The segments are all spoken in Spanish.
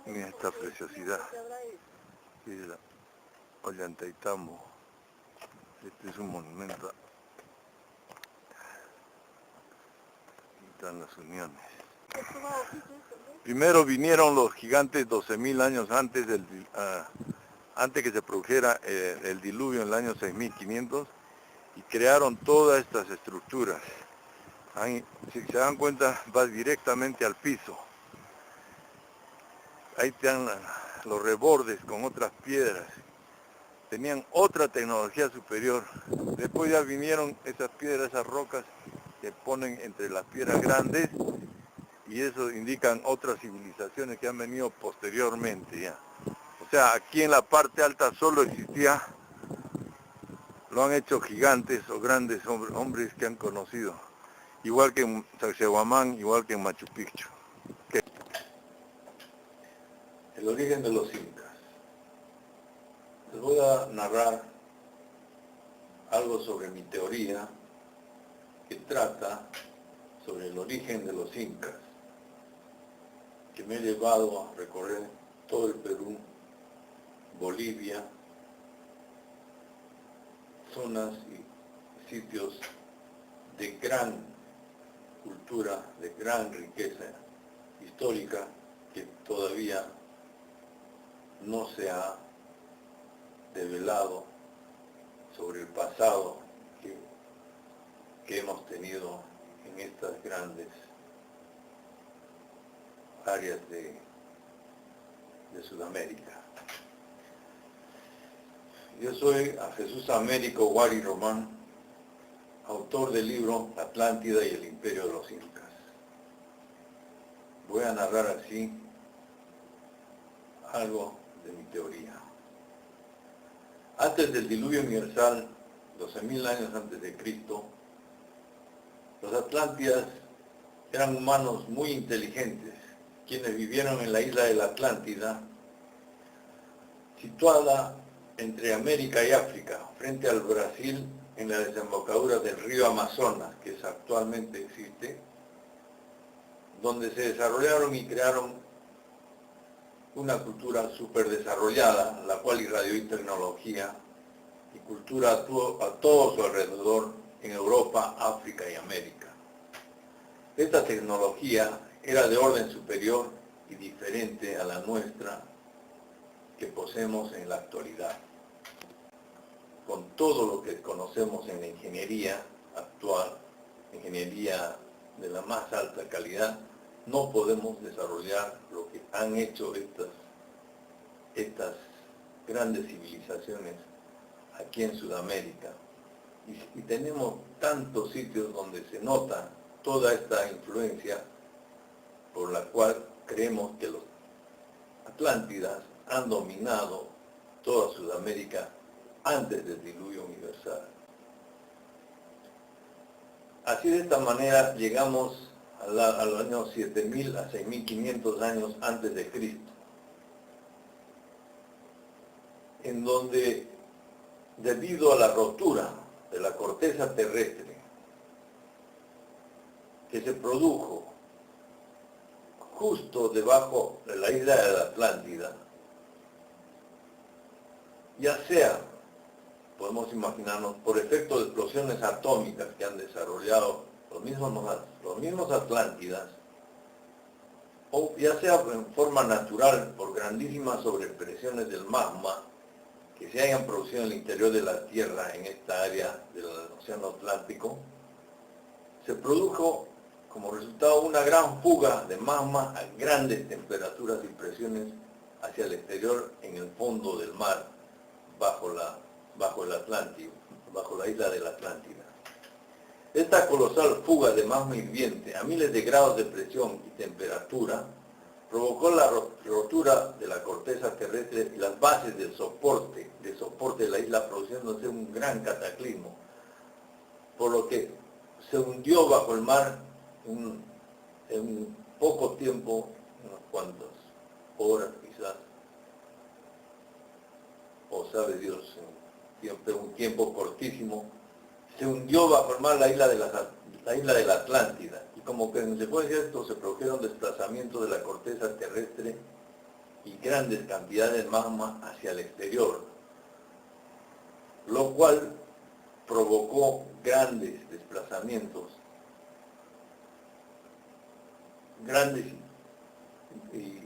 Miren esta preciosidad, que es la Ollantaytambo. Este es un monumento. Aquí están las uniones. Primero vinieron los gigantes 12.000 años antes antes que se produjera el diluvio en el año 6.500 y crearon todas estas estructuras. Ahí, si se dan cuenta, va directamente al piso. Ahí están los rebordes con otras piedras. Tenían otra tecnología superior. Después ya vinieron esas piedras, esas rocas que ponen entre las piedras grandes, y eso indican otras civilizaciones que han venido posteriormente ya. O sea, aquí en la parte alta solo existía, lo han hecho gigantes o grandes hombres que han conocido, igual que en Sacsayhuamán, igual que en Machu Picchu. ¿Qué? El origen de los incas. Les voy a narrar algo sobre mi teoría que trata sobre el origen de los incas, que me ha llevado a recorrer todo el Perú, Bolivia, zonas y sitios de gran cultura, de gran riqueza histórica que todavía no se ha develado sobre el pasado que hemos tenido en estas grandes áreas de Sudamérica. Yo soy a Jesús Américo Guari Román, autor del libro Atlántida y el Imperio de los Incas. Voy a narrar así algo de mi teoría. Antes del diluvio universal, 12.000 años antes de Cristo, los Atlántidas eran humanos muy inteligentes, quienes vivieron en la isla de la Atlántida, situada entre América y África, frente al Brasil, en la desembocadura del río Amazonas, que actualmente existe, donde se desarrollaron y crearon una cultura súper desarrollada, la cual irradió tecnología y cultura a todo su alrededor en Europa, África y América. Esta tecnología era de orden superior y diferente a la nuestra que poseemos en la actualidad. Con todo lo que conocemos en la ingeniería actual, ingeniería de la más alta calidad, no podemos desarrollar lo que han hecho estas grandes civilizaciones aquí en Sudamérica. Y tenemos tantos sitios donde se nota toda esta influencia por la cual creemos que los Atlántidas han dominado toda Sudamérica antes del diluvio universal. Así, de esta manera llegamos al año 7.000 a 6.500 años antes de Cristo, en donde, debido a la rotura de la corteza terrestre que se produjo justo debajo de la isla de la Atlántida, ya sea, podemos imaginarnos, por efecto de explosiones atómicas que han desarrollado los mismos Atlántidas, o ya sea en forma natural por grandísimas sobrepresiones del magma que se hayan producido en el interior de la Tierra, en esta área del Océano Atlántico, se produjo como resultado una gran fuga de magma a grandes temperaturas y presiones hacia el exterior en el fondo del mar, bajo el Atlántico, bajo la isla de la Atlántida. Esta colosal fuga de magma hirviente a miles de grados de presión y temperatura provocó la rotura de la corteza terrestre y las bases del soporte de la isla, produciéndose un gran cataclismo, por lo que se hundió bajo el mar en poco tiempo, unas cuantas horas quizás, o sabe Dios, un tiempo cortísimo, se hundió bajo el mar la isla de la Atlántida, y como consecuencia de esto se produjeron desplazamientos de la corteza terrestre y grandes cantidades de magma hacia el exterior, lo cual provocó grandes desplazamientos, grandes y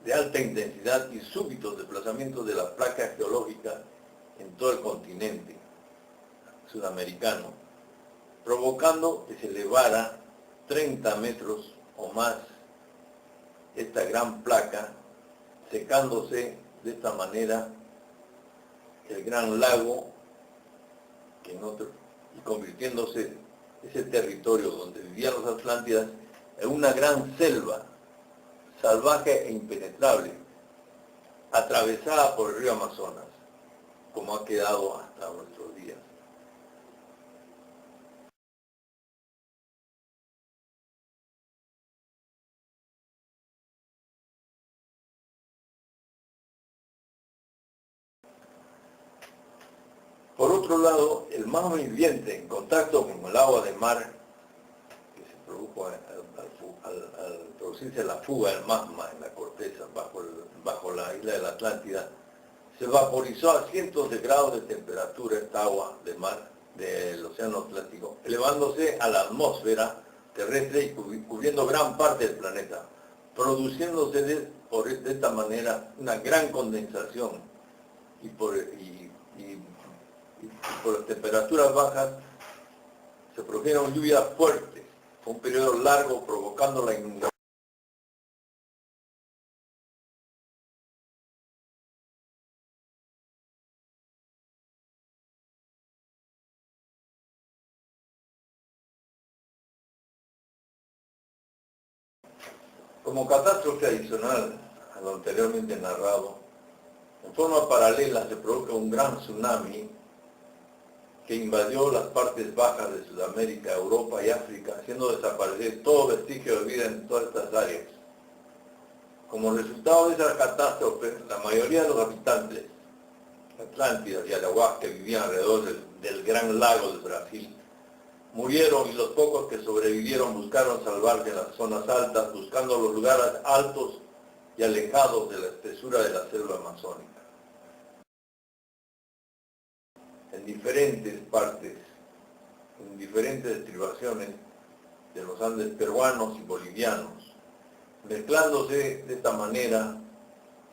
de alta intensidad y súbitos desplazamientos de la placa geológica en todo el continente sudamericano, provocando que se elevara 30 metros o más esta gran placa, secándose de esta manera el gran lago y convirtiéndose ese territorio donde vivían los Atlántidas en una gran selva salvaje e impenetrable, atravesada por el río Amazonas, como ha quedado hasta nuestros días. Por otro lado, el magma hirviente en contacto con el agua de mar, que se produjo al producirse la fuga del magma en la corteza bajo la isla de la Atlántida, se vaporizó a cientos de grados de temperatura esta agua de mar del Océano Atlántico, elevándose a la atmósfera terrestre y cubriendo gran parte del planeta, produciéndose de esta manera una gran condensación y por las temperaturas bajas se produjeron lluvias fuertes, un periodo largo provocando la inundación. Como catástrofe adicional a lo anteriormente narrado, en forma paralela se produjo un gran tsunami que invadió las partes bajas de Sudamérica, Europa y África, haciendo desaparecer todo vestigio de vida en todas estas áreas. Como resultado de esa catástrofe, la mayoría de los habitantes Atlántidas y Arahuacos que vivían alrededor del gran lago de Brasil murieron, y los pocos que sobrevivieron buscaron salvarse en las zonas altas, buscando los lugares altos y alejados de la espesura de la selva amazónica. En diferentes partes, en diferentes estribaciones de los Andes peruanos y bolivianos, mezclándose de esta manera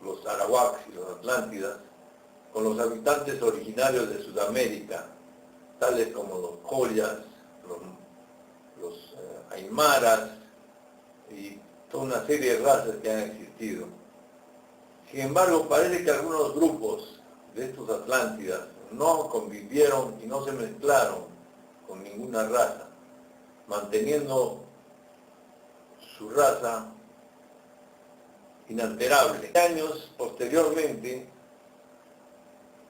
los arahuacos y los atlántidas con los habitantes originarios de Sudamérica, tales como los collas, los aymaras y toda una serie de razas que han existido. Sin embargo, parece que algunos grupos de estos atlántidas no convivieron y no se mezclaron con ninguna raza, manteniendo su raza inalterable. Años posteriormente,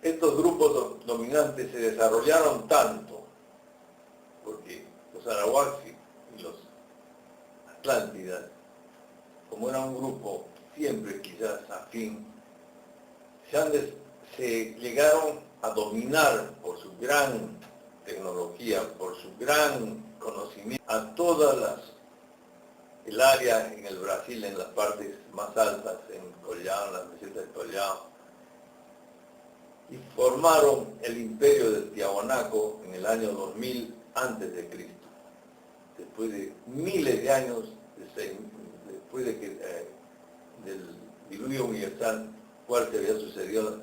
estos grupos dominantes se desarrollaron tanto, porque los arahuacos y los atlántidas, como era un grupo siempre quizás afín, se llegaron a dominar por su gran tecnología, por su gran conocimiento, a todas el área en el Brasil, en las partes más altas, en Collao, en las mesetas de Collao, y formaron el imperio del Tiahuanaco en el año 2000 antes de Cristo. Después de miles de años, después de del diluvio universal, cual se había sucedido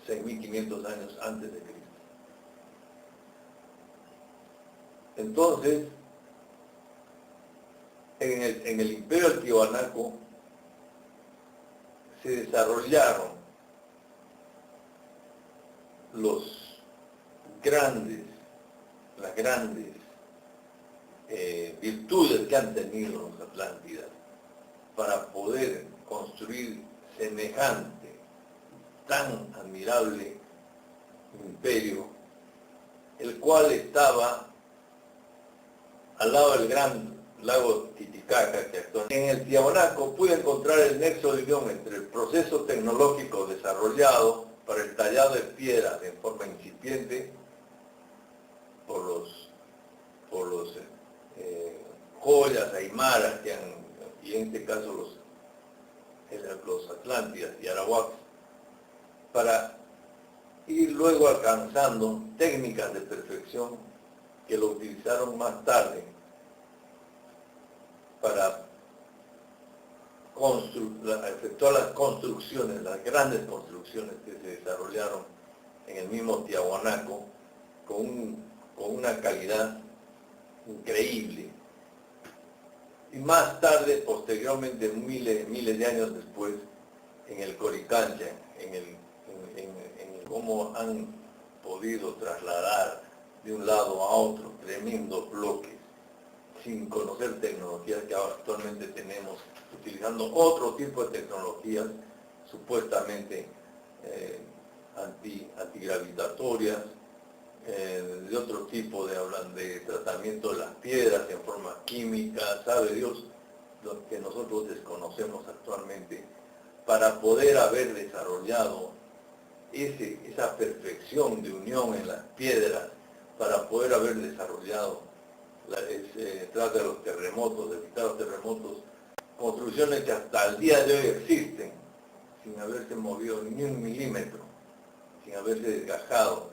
6.500 años antes de Cristo. Entonces, en el imperio del Tiahuanaco se desarrollaron las grandes virtudes que han tenido los atlantidas para poder construir semejante, tan admirable imperio, el cual estaba al lado del gran lago Titicaca, que actualmente en el Tiahuanaco pude encontrar el nexo de unión entre el proceso tecnológico desarrollado para el tallado de piedras en forma incipiente por los joyas aymaras y en este caso los Atlántida y Arawaks, para ir luego alcanzando técnicas de perfección que lo utilizaron más tarde para efectuar las construcciones, las grandes construcciones que se desarrollaron en el mismo Tiahuanaco con una calidad increíble. Y más tarde, posteriormente, miles de años después, en el Coricancha, en cómo han podido trasladar de un lado a otro tremendos bloques, sin conocer tecnologías que actualmente tenemos, utilizando otro tipo de tecnologías, supuestamente antigravitatorias, de otro tipo de tratamiento de las piedras en forma química, sabe Dios, lo que nosotros desconocemos actualmente, para poder haber desarrollado esa perfección de unión en las piedras, para poder haber desarrollado, tras de los terremotos, de evitar los terremotos, construcciones que hasta el día de hoy existen, sin haberse movido ni un milímetro, sin haberse desgajado.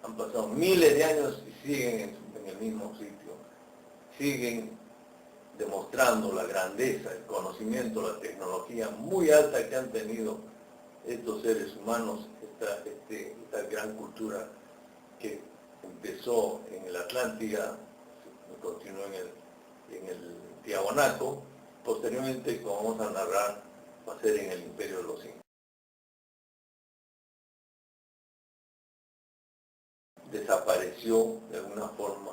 Han pasado miles de años y siguen en el mismo sitio, siguen demostrando la grandeza, el conocimiento, la tecnología muy alta que han tenido estos seres humanos, esta gran cultura que empezó en el Atlántida, continuó en el Tiahuanaco, posteriormente, como vamos a narrar, va a ser en el Imperio de los Incas. Desapareció de alguna forma,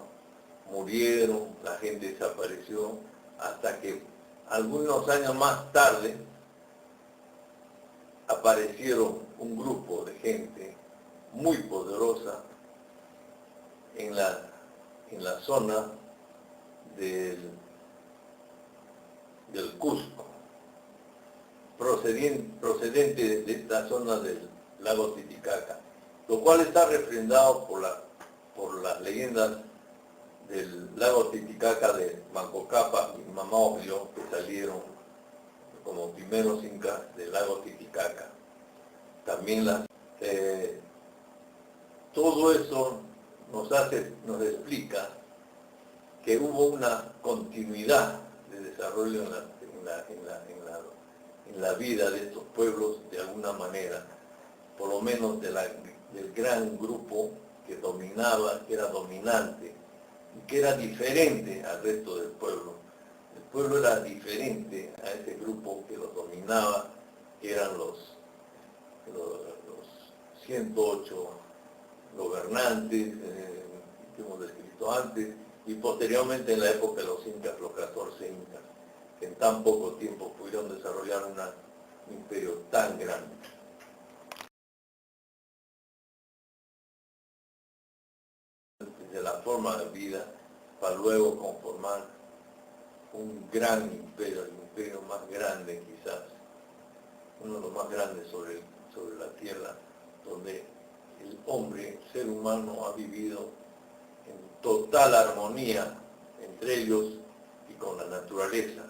murieron, la gente desapareció, hasta que algunos años más tarde aparecieron un grupo de gente muy poderosa en la zona del Cusco, procedente de esta zona del lago Titicaca, lo cual está refrendado por las leyendas del lago Titicaca de Manco Cápac y Mama Ocllo, que salieron como primeros incas del lago Titicaca. También todo eso nos explica que hubo una continuidad de desarrollo en la vida de estos pueblos de alguna manera, por lo menos del gran grupo que dominaba, que era dominante, y que era diferente al resto del pueblo. El pueblo era diferente a ese grupo que los dominaba, que eran los 108 gobernantes que hemos descrito antes, y posteriormente en la época de los incas, los 14 incas, que en tan poco tiempo pudieron desarrollar un imperio tan grande. De la forma de vida, para luego conformar un gran imperio, el imperio más grande quizás, uno de los más grandes sobre la tierra, donde el hombre, el ser humano, ha vivido en total armonía entre ellos y con la naturaleza.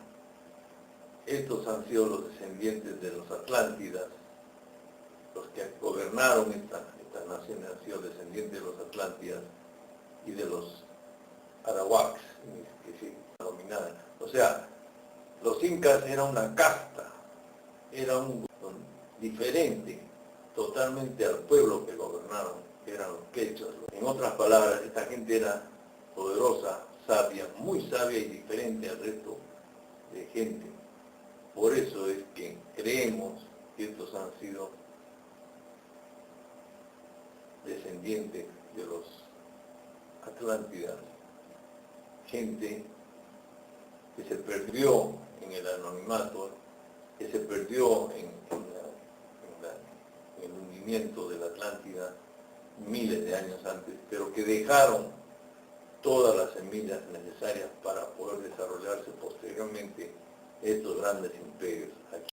Estos han sido los descendientes de los Atlántidas, los que gobernaron estas naciones han sido descendientes de los Atlántidas y de los Arawaks, que se dominaban. O sea, los incas eran una casta, era un diferente totalmente al pueblo que gobernaron, que eran los quechuas. En otras palabras, esta gente era poderosa, sabia, muy sabia y diferente al resto de gente. Por eso es que creemos que estos han sido descendientes de los Atlántidas, gente que se perdió en el anonimato, que se perdió en el hundimiento de la Atlántida miles de años antes, pero que dejaron todas las semillas necesarias para poder desarrollarse posteriormente estos grandes imperios aquí